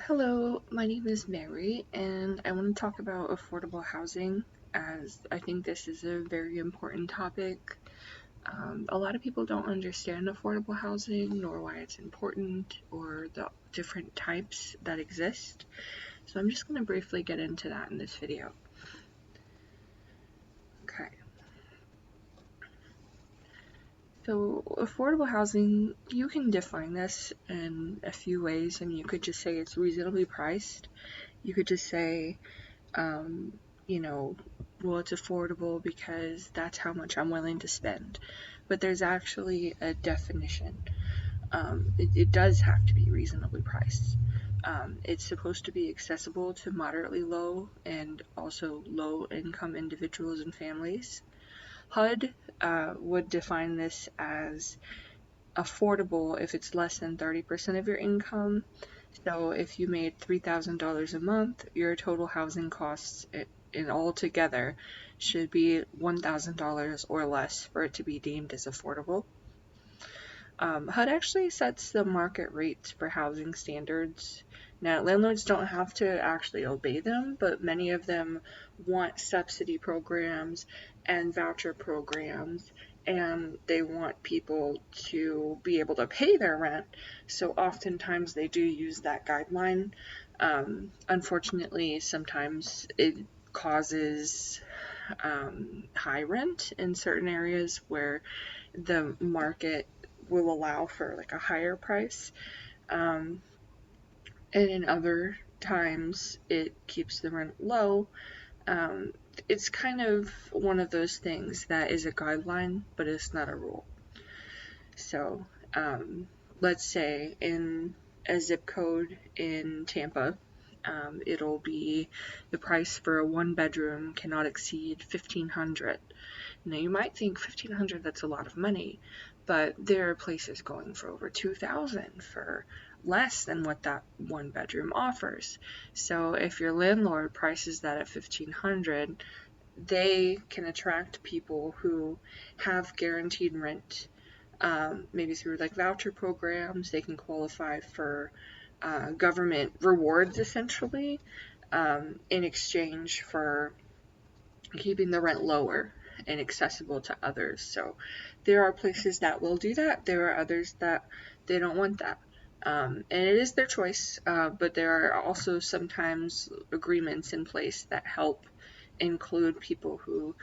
Hello, my name is Mary, and I want to talk about affordable housing as I think this is a very important topic. A lot of people don't understand affordable housing nor why it's important or the different types that exist. So I'm just going to briefly get into that in this video. Okay. So affordable housing, you can define this in a few ways. I mean, you could just say it's reasonably priced. You could just say um, you know, well, it's affordable because that's how much I'm willing to spend. But there's actually a definition. It does have to be reasonably priced. It's supposed to be accessible to moderately low and also low income individuals and families. HUD would define this as affordable if it's less than 30% of your income. So if you made $3,000 a month, your total housing costs in all together should be $1,000 or less for it to be deemed as affordable. HUD actually sets the market rates for housing standards. Now, landlords don't have to actually obey them, but many of them want subsidy programs and voucher programs, and they want people to be able to pay their rent. So oftentimes they do use that guideline. Unfortunately, sometimes it causes high rent in certain areas where the market will allow for like a higher price. Um, and in other times, it keeps the rent low. Um, it's kind of one of those things that is a guideline, but it's not a rule. So, let's say in a zip code in Tampa, it'll be the price for a one bedroom cannot exceed $1,500. Now you might think $1,500, that's a lot of money, but there are places going for over $2,000 for less than what that one bedroom offers. So if your landlord prices that at $1,500, they can attract people who have guaranteed rent, maybe through like voucher programs. They can qualify for government rewards essentially, in exchange for keeping the rent lower and accessible to others. So there are places that will do that. There are others that they don't want that. And it is their choice, but there are also sometimes agreements in place that help include people who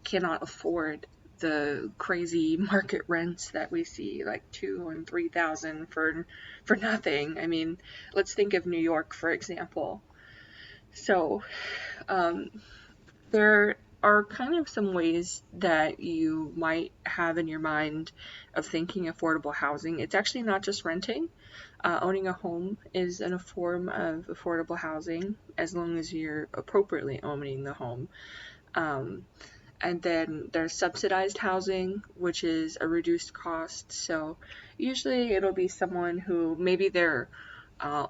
cannot afford the crazy market rents that we see, like 2 and 3,000 for nothing. I mean, let's think of New York, for example. So, um, there are kind of some ways that you might have in your mind of thinking affordable housing. It's actually not just renting. Owning a home is a form of affordable housing as long as you're appropriately owning the home. Um, and then there's subsidized housing, which is a reduced cost. So usually it'll be someone who maybe they're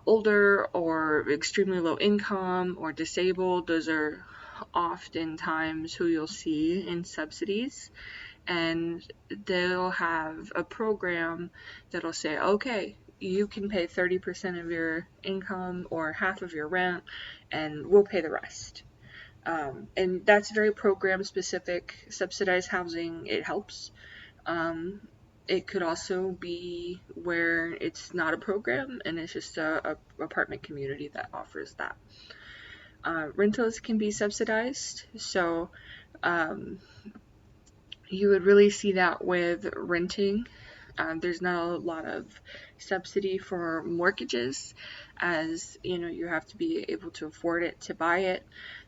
older or extremely low income or disabled. Those are oftentimes who you'll see in subsidies. And they'll have a program that'll say, okay, you can pay 30% of your income or half of your rent, and we'll pay the rest. And that's very program specific. Subsidized housing, it helps. Um, it could also be where it's not a program and it's just a apartment community that offers that. Rentals can be subsidized, so um, you would really see that with renting. There's not a lot of subsidy for mortgages, as you know, you have to be able to afford it to buy it.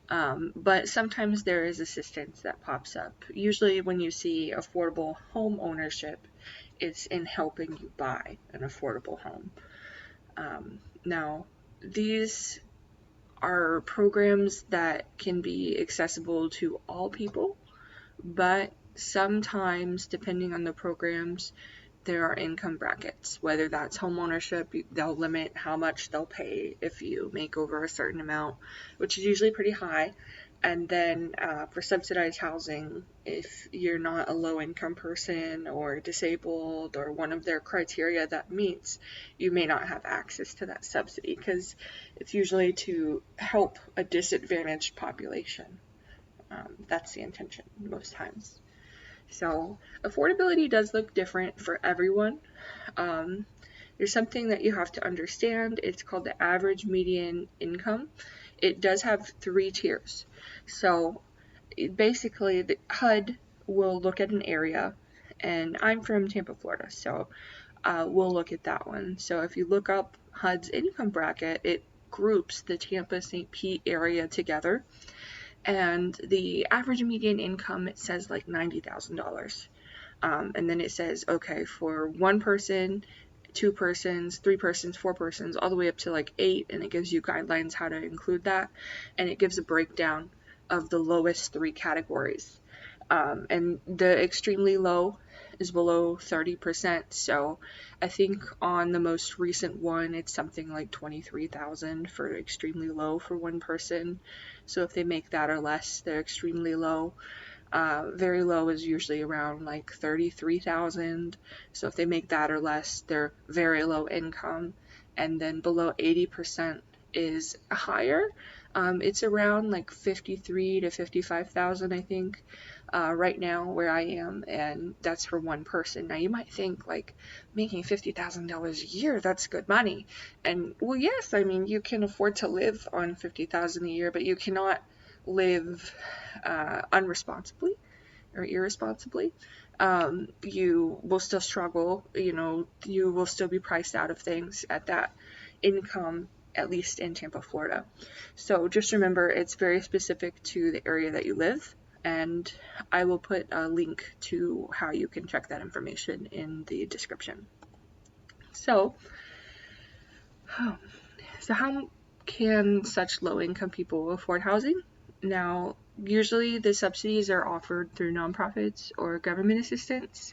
But sometimes there is assistance that pops up. Usually, when you see affordable home ownership, it's in helping you buy an affordable home. Now, these are programs that can be accessible to all people, but sometimes, depending on the programs, there are income brackets. Whether that's home ownership, they'll limit how much they'll pay if you make over a certain amount, which is usually pretty high. And then for subsidized housing, if you're not a low income person or disabled or one of their criteria that meets, you may not have access to that subsidy because it's usually to help a disadvantaged population. That's the intention most times. So affordability does look different for everyone. Um, there's something that you have to understand. It's called the average median income. It does have 3 tiers. So basically, the HUD will look at an area, and I'm from Tampa, Florida, so we'll look at that one. So if you look up HUD's income bracket, it groups the Tampa St. Pete area together, and the average median income, it says like $90,000. And then it says, okay, for one person, 2 persons, 3 persons, 4 persons, all the way up to like 8, and it gives you guidelines how to include that, and it gives a breakdown of the lowest 3 categories. And the extremely low is below 30%. So I think on the most recent one, it's something like 23,000 for extremely low for one person. So if they make that or less, they're extremely low. Very low is usually around like 33,000. So if they make that or less, they're very low income. And then below 80% is higher. It's around like 53 to 55,000, I think, right now where I am, and that's for one person. Now you might think like making $50,000 a year, that's good money. And well, yes, I mean you can afford to live on 50,000 a year, but you cannot live unresponsibly or irresponsibly. You will still struggle, you will still be priced out of things at that income, at least in Tampa, Florida. So just remember, it's very specific to the area that you live, and I will put a link to how you can check that information in the description. So how can such low income people afford housing? Now, usually the subsidies are offered through nonprofits or government assistance.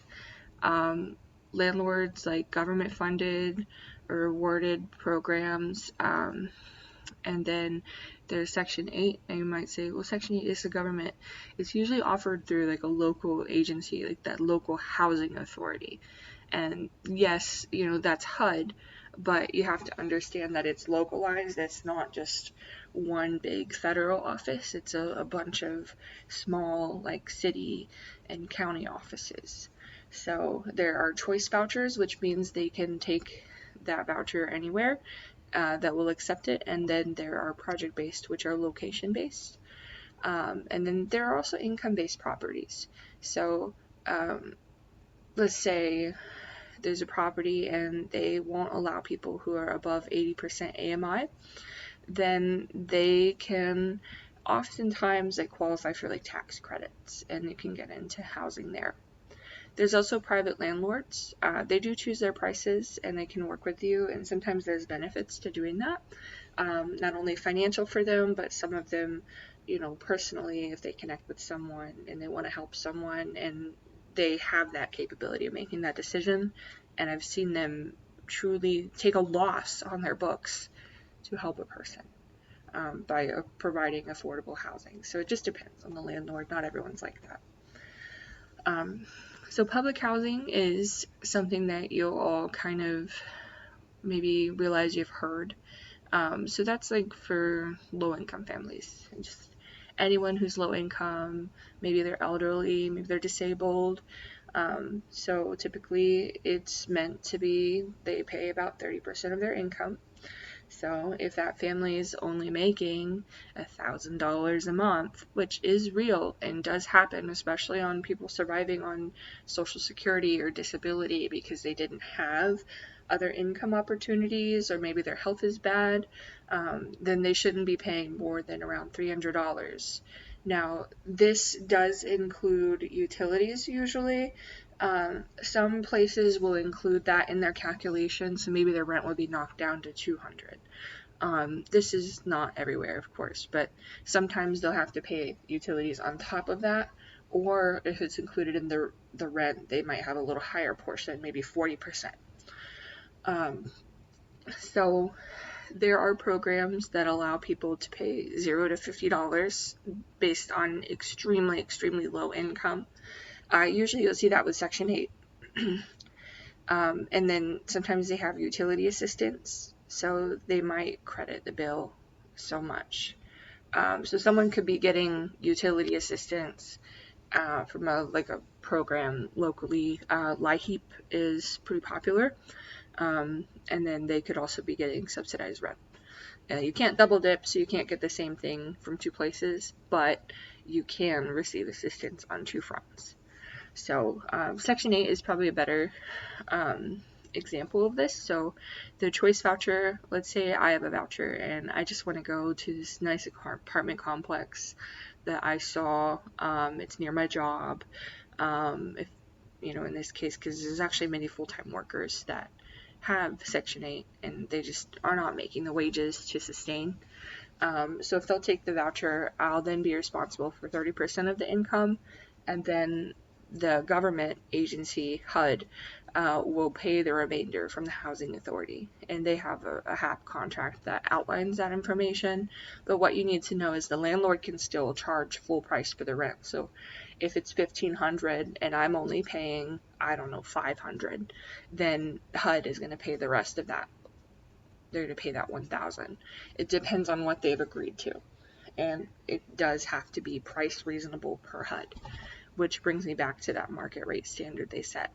Landlords like government funded or awarded programs. And then there's Section 8, and you might say, well, Section 8 is the government. It's usually offered through like a local agency, like that local housing authority. And yes, that's HUD, but you have to understand that it's localized. It's not just one big federal office. It's a bunch of small, like city and county offices. So there are choice vouchers, which means they can take that voucher anywhere that will accept it. And then there are project-based, which are location-based. And then there are also income-based properties. So let's say there's a property and they won't allow people who are above 80% AMI, then they can oftentimes qualify for like tax credits, and you can get into housing there. There's also private landlords. They do choose their prices and they can work with you, and sometimes there's benefits to doing that. Not only financial for them, but some of them, personally, if they connect with someone and they want to help someone and they have that capability of making that decision. And I've seen them truly take a loss on their books to help a person by providing affordable housing. So it just depends on the landlord. Not everyone's like that. So public housing is something that you'll all kind of maybe realize you've heard. So that's like for low income families, just anyone who's low income, maybe they're elderly, maybe they're disabled. So typically it's meant to be, they pay about 30% of their income. So if that family is only making $1,000 a month, which is real and does happen, especially on people surviving on Social Security or disability because they didn't have other income opportunities, or maybe their health is bad, then they shouldn't be paying more than around $300. Now, this does include utilities usually. Some places will include that in their calculation, so maybe their rent will be knocked down to $200. This is not everywhere, of course, but sometimes they'll have to pay utilities on top of that, or if it's included in the rent, they might have a little higher portion, maybe 40%. So there are programs that allow people to pay $0 to $50 based on extremely, extremely low income. Usually you'll see that with Section 8. And then sometimes they have utility assistance, so they might credit the bill so much. So someone could be getting utility assistance from a program locally. LIHEAP is pretty popular, and then they could also be getting subsidized rent. You can't double dip, so you can't get the same thing from two places, but you can receive assistance on two fronts. So Section 8 is probably a better example of this. So the choice voucher, let's say I have a voucher and I just want to go to this nice apartment complex that I saw. It's near my job. If in this case, because there's actually many full-time workers that have Section 8 and they just are not making the wages to sustain. So if they'll take the voucher, I'll then be responsible for 30% of the income, and then the government agency, HUD, will pay the remainder from the housing authority. And they have a HAP contract that outlines that information. But what you need to know is the landlord can still charge full price for the rent. So if it's $1,500 and I'm only paying, I don't know, $500, then HUD is going to pay the rest of that. They're going to pay that $1,000. It depends on what they've agreed to. And it does have to be price reasonable per HUD, which brings me back to that market rate standard they set.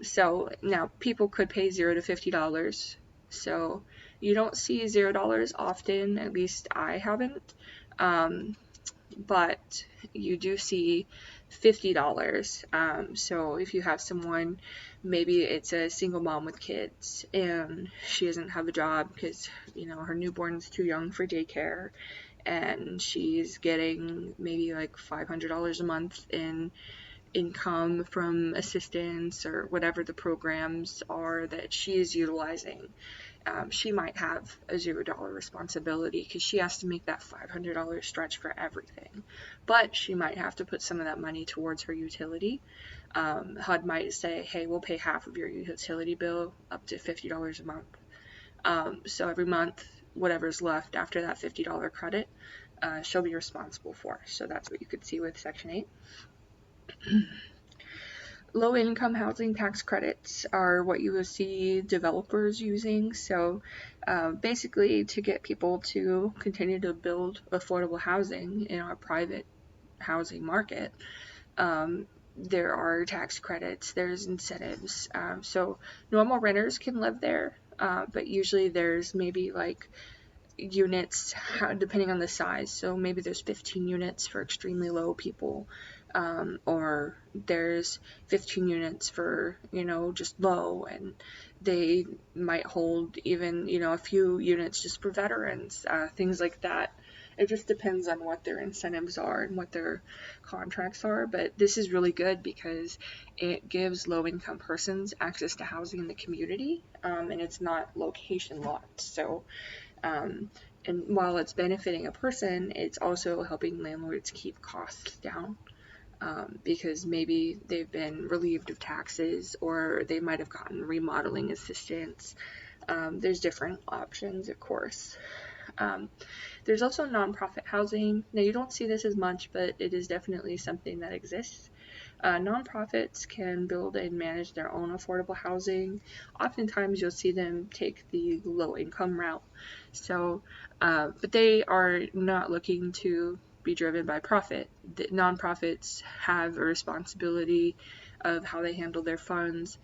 So now people could pay $0 to $50. So you don't see $0 often, at least I haven't. But you do see $50. So if you have someone, maybe it's a single mom with kids and she doesn't have a job because, her newborn's too young for daycare, and she's getting maybe like $500 a month in income from assistance or whatever the programs are that she is utilizing. She might have a $0 responsibility because she has to make that $500 stretch for everything. But she might have to put some of that money towards her utility. HUD might say, hey, we'll pay half of your utility bill, up to $50 a month. So every month, whatever's left after that $50 credit, she'll be responsible for. So that's what you could see with Section 8. Low-income housing tax credits are what you will see developers using. So basically, to get people to continue to build affordable housing in our private housing market, there are tax credits, there's incentives. So normal renters can live there, but usually there's maybe like units depending on the size. So maybe there's 15 units for extremely low people, or there's 15 units for just low, and they might hold even a few units just for veterans, things like that. It just depends on what their incentives are and what their contracts are, but this is really good because it gives low-income persons access to housing in the community, and it's not location locked. So and while it's benefiting a person, it's also helping landlords keep costs down, because maybe they've been relieved of taxes or they might have gotten remodeling assistance. There's different options, of course. There's also nonprofit housing. Now, you don't see this as much, but it is definitely something that exists. Nonprofits can build and manage their own affordable housing. Oftentimes, you'll see them take the low-income route. So, but they are not looking to be driven by profit. The nonprofits have a responsibility of how they handle their funds,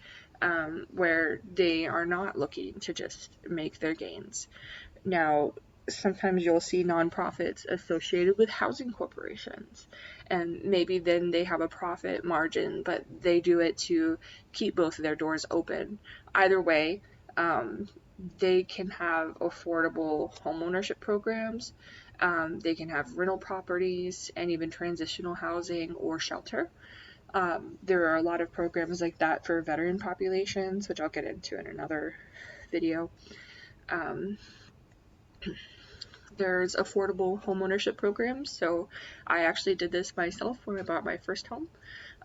where they are not looking to just make their gains. Now, sometimes you'll see nonprofits associated with housing corporations, and maybe then they have a profit margin, but they do it to keep both of their doors open. Either way, they can have affordable homeownership programs. They can have rental properties and even transitional housing or shelter. There are a lot of programs like that for veteran populations, which I'll get into in another video. There's affordable homeownership programs. So I actually did this myself when I bought my first home,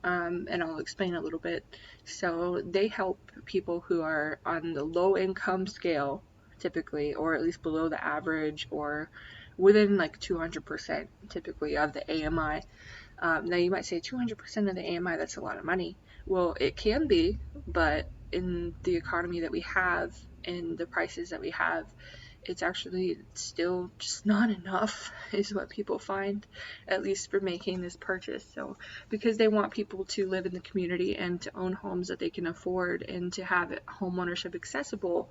and I'll explain a little bit. So they help people who are on the low income scale typically, or at least below the average, or within like 200% typically of the AMI. Now you might say 200% of the AMI, that's a lot of money. Well, it can be, but in the economy that we have and the prices that we have, it's actually still just not enough, is what people find, at least for making this purchase. So, because they want people to live in the community and to own homes that they can afford and to have home ownership accessible,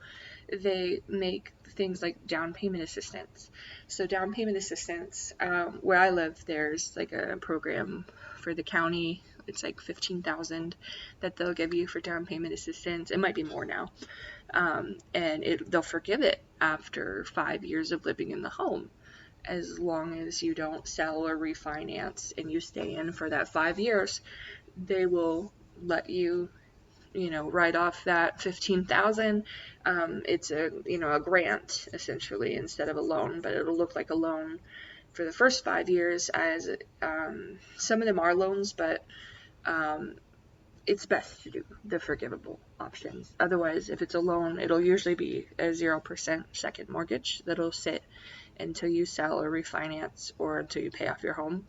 they make things like down payment assistance. So, down payment assistance, where I live, there's like a program for the county. It's like $15,000 that they'll give you for down payment assistance. It might be more now. And they'll forgive it after 5 years of living in the home, as long as you don't sell or refinance and you stay in for that 5 years. They will let you, write off that 15,000. It's a grant essentially instead of a loan, but it'll look like a loan for the first 5 years. As some of them are loans, but it's best to do the forgivable options. Otherwise, if it's a loan, it'll usually be a 0% second mortgage that'll sit until you sell or refinance or until you pay off your home.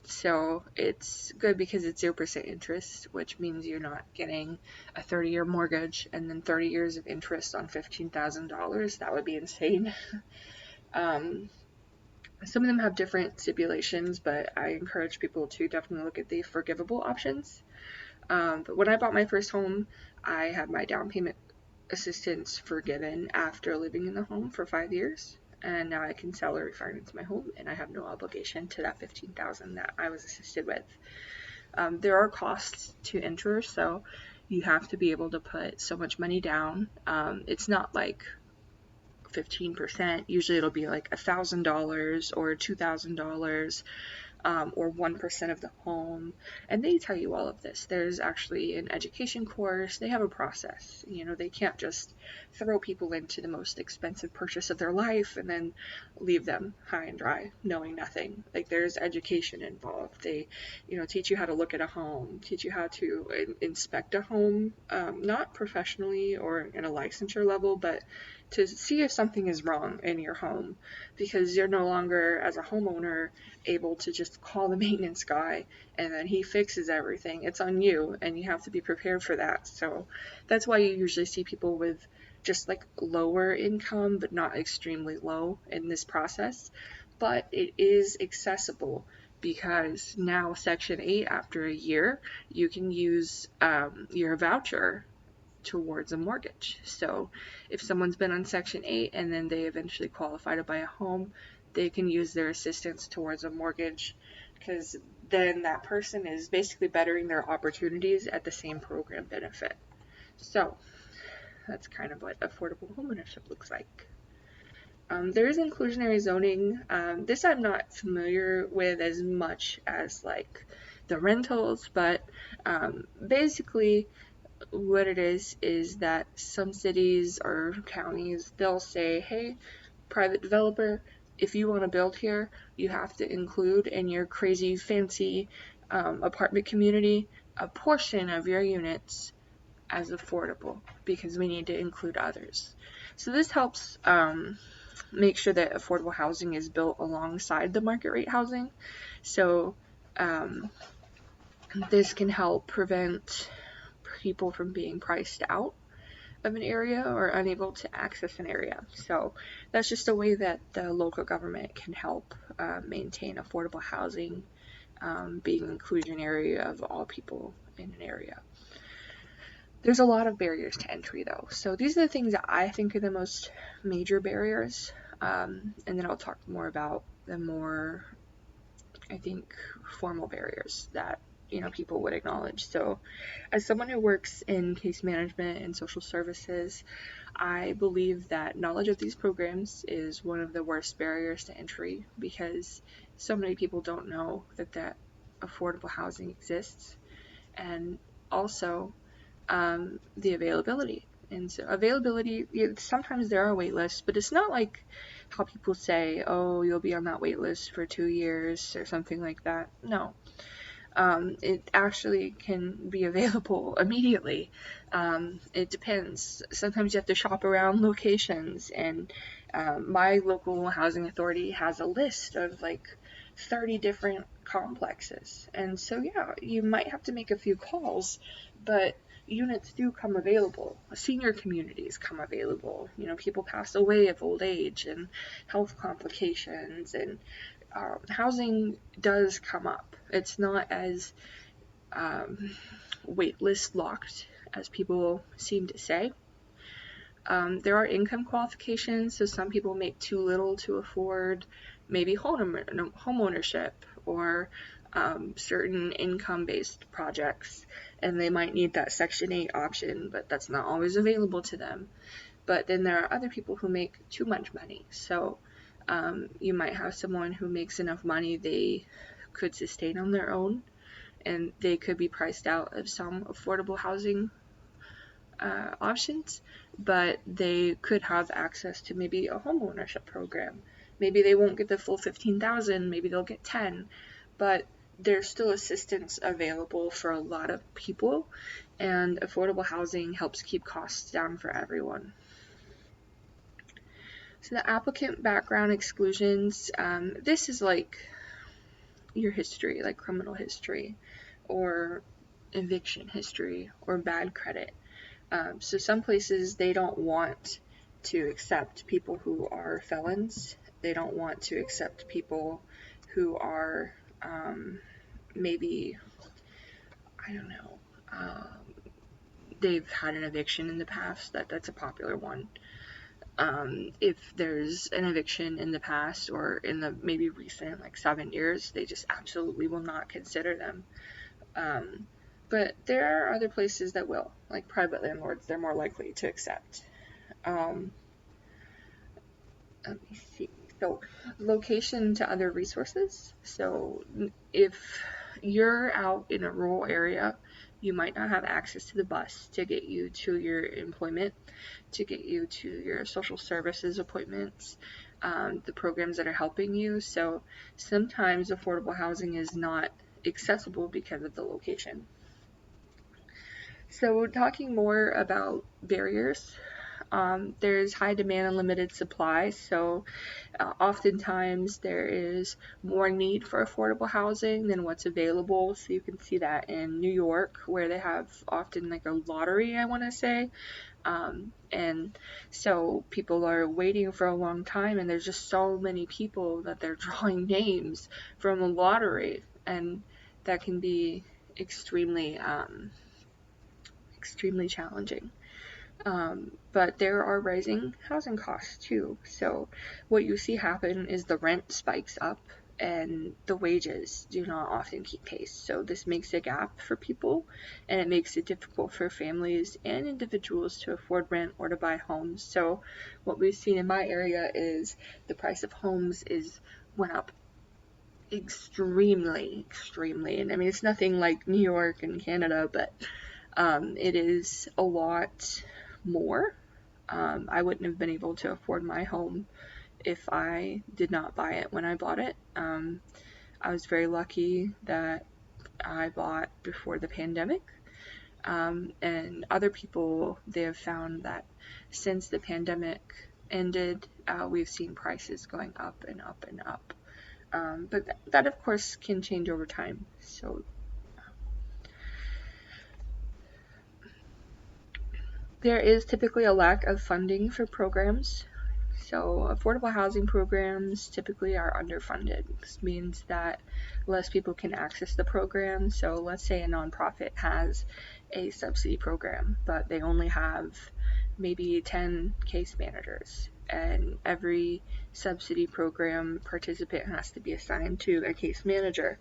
So it's good because it's 0% interest, which means you're not getting a 30-year mortgage and then 30 years of interest on $15,000. That would be insane. Some of them have different stipulations, but I encourage people to definitely look at the forgivable options. But when I bought my first home, I had my down payment assistance forgiven after living in the home for 5 years, and now I can sell or refinance my home, and I have no obligation to that $15,000 that I was assisted with. There are costs to enter, so you have to be able to put so much money down. It's not like 15%. Usually it'll be like $1,000 or $2,000, or 1% of the home. And they tell you all of this. There's actually an education course. They have a process. They can't just throw people into the most expensive purchase of their life and then leave them high and dry, knowing nothing. Like, there's education involved. They, teach you how to look at a home, teach you how to inspect a home, not professionally or in a licensure level, but to see if something is wrong in your home, because you're no longer, as a homeowner, able to just call the maintenance guy and then he fixes everything. It's on you, and you have to be prepared for that. So that's why you usually see people with just like lower income, but not extremely low in this process. But it is accessible because now Section 8, after a year, you can use your voucher towards a mortgage. So if someone's been on Section 8 and then they eventually qualify to buy a home, they can use their assistance towards a mortgage, because then that person is basically bettering their opportunities at the same program benefit. So that's kind of what affordable homeownership looks like. There is inclusionary zoning. This I'm not familiar with as much as like the rentals, but basically what it is that some cities or counties, they'll say, hey, private developer, if you want to build here, you have to include in your crazy fancy apartment community a portion of your units as affordable, because we need to include others. So this helps make sure that affordable housing is built alongside the market rate housing. So this can help prevent people from being priced out of an area or unable to access an area. So that's just a way that the local government can help maintain affordable housing, being inclusionary of all people in an area. There's a lot of barriers to entry though. So these are the things that I think are the most major barriers, and then I'll talk more about the more, I think, formal barriers that people would acknowledge. So as someone who works in case management and social services, I believe that knowledge of these programs is one of the worst barriers to entry, because so many people don't know that affordable housing exists, and also the availability. And so availability, sometimes there are wait lists, but it's not like how people say, oh, you'll be on that wait list for 2 years or something like that. No. It actually can be available immediately. It depends. Sometimes you have to shop around locations, and my local housing authority has a list of like 30 different complexes. And so, yeah, you might have to make a few calls, but units do come available. Senior communities come available. You know, people pass away of old age and health complications, and housing does come up. It's not as waitlist locked as people seem to say. There are income qualifications, so some people make too little to afford maybe home ownership or certain income-based projects, and they might need that Section 8 option, but that's not always available to them. But then there are other people who make too much money, so you might have someone who makes enough money they could sustain on their own, and they could be priced out of some affordable housing options, but they could have access to maybe a home ownership program. Maybe they won't get the full 15,000, maybe they'll get 10, but there's still assistance available for a lot of people, and affordable housing helps keep costs down for everyone. So the applicant background exclusions, this is like your history, like criminal history or eviction history or bad credit. So some places, they don't want to accept people who are felons. They don't want to accept people who are maybe, I don't know, they've had an eviction in the past. That's a popular one. If there's an eviction in the past or in the maybe recent, like 7 years, they just absolutely will not consider them. But there are other places that will, like private landlords, they're more likely to accept. Let me see. So, location to other resources. So, if you're out in a rural area, you might not have access to the bus to get you to your employment, to get you to your social services appointments, the programs that are helping you. So, sometimes affordable housing is not accessible because of the location. So, talking more about barriers, there's high demand and limited supply, so oftentimes there is more need for affordable housing than what's available. So you can see that in New York, where they have often like a lottery, I want to say. And so people are waiting for a long time, and there's just so many people that they're drawing names from a lottery, and that can be extremely extremely challenging. But there are rising housing costs too. So what you see happen is the rent spikes up and the wages do not often keep pace. So this makes a gap for people, and it makes it difficult for families and individuals to afford rent or to buy homes. So what we've seen in my area is the price of homes went up extremely. And I mean, it's nothing like New York and Canada, but it is a lot more. I wouldn't have been able to afford my home if I did not buy it when I bought it. I was very lucky that I bought before the pandemic. And other people, they have found that since the pandemic ended, we've seen prices going up and up and up. But that, of course, can change over time. So there is typically a lack of funding for programs. So affordable housing programs typically are underfunded. This means that less people can access the program. So let's say a nonprofit has a subsidy program, but they only have maybe 10 case managers, and every subsidy program participant has to be assigned to a case manager.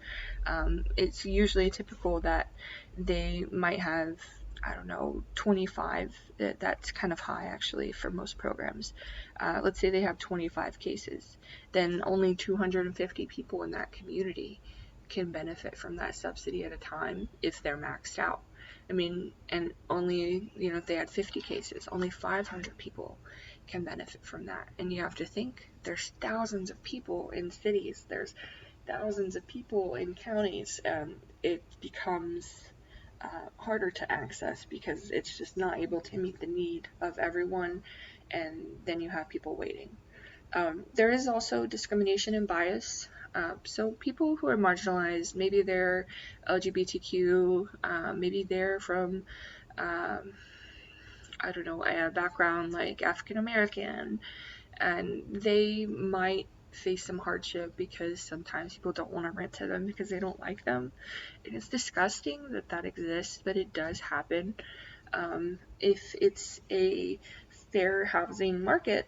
It's usually typical that they might have, I don't know, 25. That's kind of high actually for most programs. Let's say they have 25 cases, then only 250 people in that community can benefit from that subsidy at a time if they're maxed out. I mean, and only, if they had 50 cases, only 500 people can benefit from that. And you have to think there's thousands of people in cities. There's thousands of people in counties, it becomes harder to access because it's just not able to meet the need of everyone, and then you have people waiting. There is also discrimination and bias. So people who are marginalized, maybe they're LGBTQ, maybe they're from, um, I don't know, a background like African American, and they might face some hardship because sometimes people don't want to rent to them because they don't like them. And it's disgusting that that exists, but it does happen. If it's a fair housing market,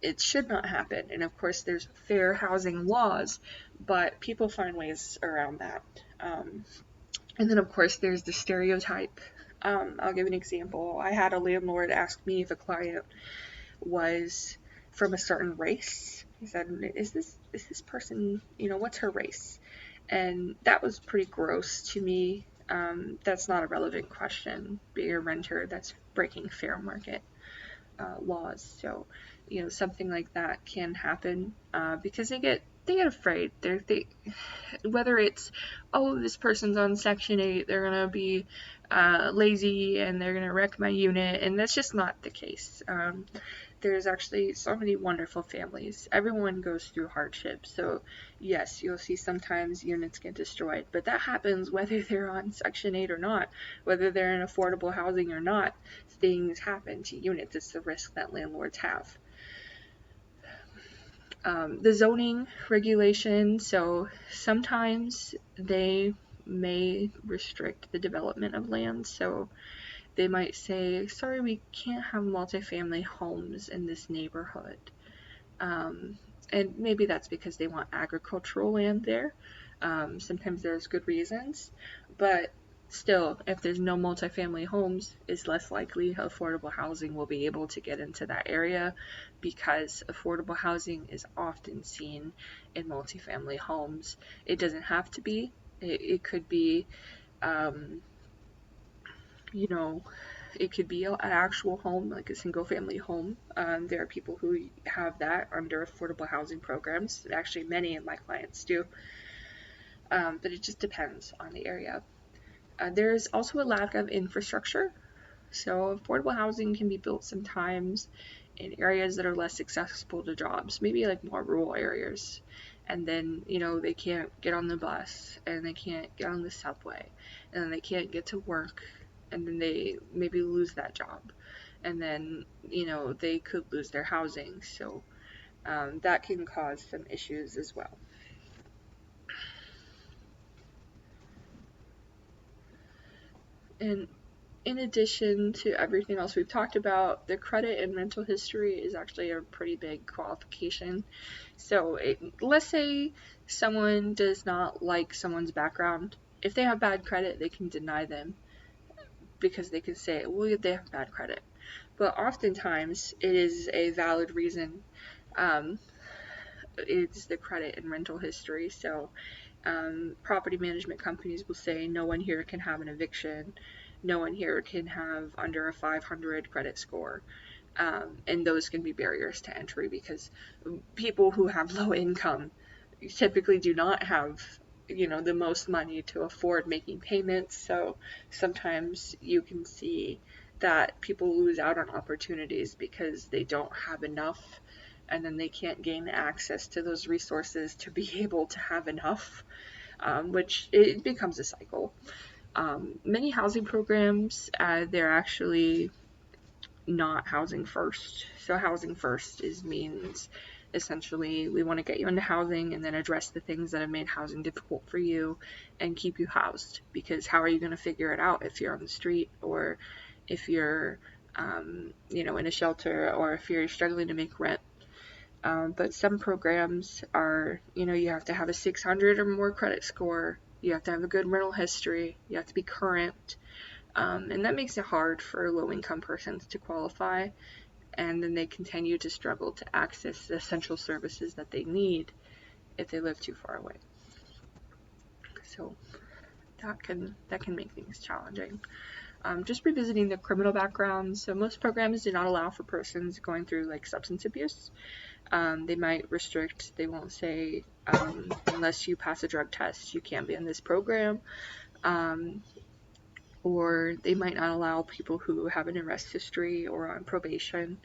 it should not happen. And of course, there's fair housing laws, but people find ways around that. And then, of course, there's the stereotype. I'll give an example. I had a landlord ask me if a client was from a certain race. He said, "Is this person, what's her race?" And that was pretty gross to me. That's not a relevant question. Being a renter, that's breaking fair market laws. So, something like that can happen because they get afraid. They whether it's, oh, this person's on Section 8, they're gonna be lazy and they're gonna wreck my unit, and that's just not the case. There's actually so many wonderful families. Everyone goes through hardship. So, yes, you'll see sometimes units get destroyed, but that happens whether they're on Section 8 or not, whether they're in affordable housing or not. Things happen to units. It's the risk that landlords have. The zoning regulation, so sometimes they may restrict the development of land. So they might say, sorry, we can't have multifamily homes in this neighborhood. Um, and maybe that's because they want agricultural land there. Sometimes there's good reasons, but still, if there's no multifamily homes, it's less likely affordable housing will be able to get into that area, because affordable housing is often seen in multifamily homes. It doesn't have to be. It could be, um, you know, it could be an actual home, like a single family home. There are people who have that under affordable housing programs. Actually, many of my clients do. But it just depends on the area. There's also a lack of infrastructure. So affordable housing can be built sometimes in areas that are less accessible to jobs, maybe like more rural areas. And then, they can't get on the bus and they can't get on the subway and then they can't get to work, and then they maybe lose that job. And then, they could lose their housing. So that can cause some issues as well. And in addition to everything else we've talked about, the credit and rental history is actually a pretty big qualification. So let's say someone does not like someone's background. If they have bad credit, they can deny them because they can say, well, they have bad credit. But oftentimes, it is a valid reason. Um, it's the credit and rental history. So property management companies will say no one here can have an eviction, no one here can have under a 500 credit score. And those can be barriers to entry because people who have low income typically do not have, the most money to afford making payments. So sometimes you can see that people lose out on opportunities because they don't have enough, and then they can't gain access to those resources to be able to have enough, which it becomes a cycle. Many housing programs, they're actually not housing first. So housing first means essentially we want to get you into housing and then address the things that have made housing difficult for you and keep you housed, because how are you going to figure it out if you're on the street, or if you're in a shelter, or if you're struggling to make rent. But some programs are, you have to have a 600 or more credit score, you have to have a good rental history, you have to be current, and that makes it hard for low-income persons to qualify, and then they continue to struggle to access the essential services that they need if they live too far away. So that can make things challenging. just revisiting the criminal background. So most programs do not allow for persons going through like substance abuse. They might restrict, they won't say, unless you pass a drug test, you can't be in this program. Or they might not allow people who have an arrest history or on probation.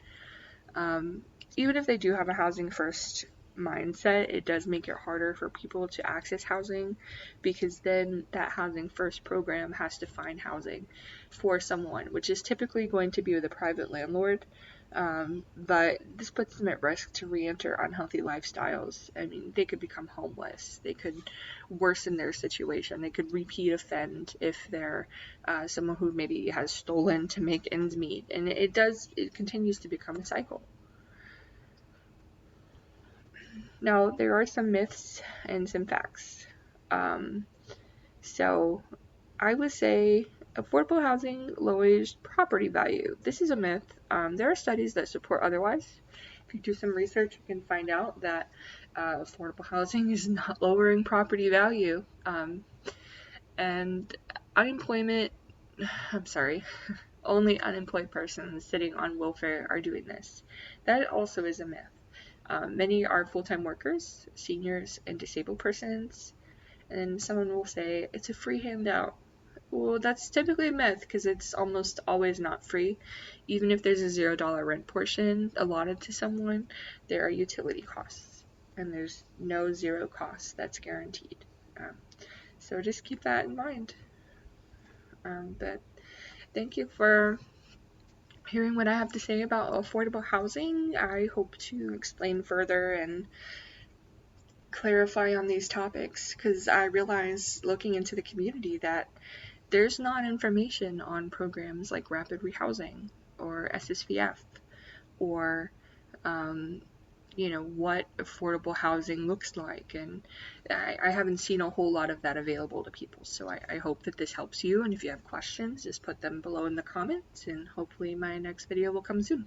Even if they do have a housing first mindset, it does make it harder for people to access housing, because then that housing first program has to find housing for someone, which is typically going to be with a private landlord. But this puts them at risk to re-enter unhealthy lifestyles. I mean, they could become homeless. They could worsen their situation. They could repeat offend if they're someone who maybe has stolen to make ends meet. And it continues to become a cycle. Now, there are some myths and some facts. So I would say affordable housing lowers property value. This is a myth. There are studies that support otherwise. If you do some research, you can find out that affordable housing is not lowering property value. And unemployment, I'm sorry, only unemployed persons sitting on welfare are doing this. That also is a myth. Many are full-time workers, seniors, and disabled persons. And someone will say, it's a free handout. Well, that's typically a myth, because it's almost always not free. Even if there's a $0 rent portion allotted to someone, there are utility costs. And there's no zero cost that's guaranteed. So just keep that in mind. But thank you for hearing what I have to say about affordable housing. I hope to explain further and clarify on these topics, because I realize looking into the community that there's not information on programs like Rapid Rehousing or SSVF or what affordable housing looks like, and I haven't seen a whole lot of that available to people. So I hope that this helps you, and if you have questions, just put them below in the comments, and hopefully my next video will come soon.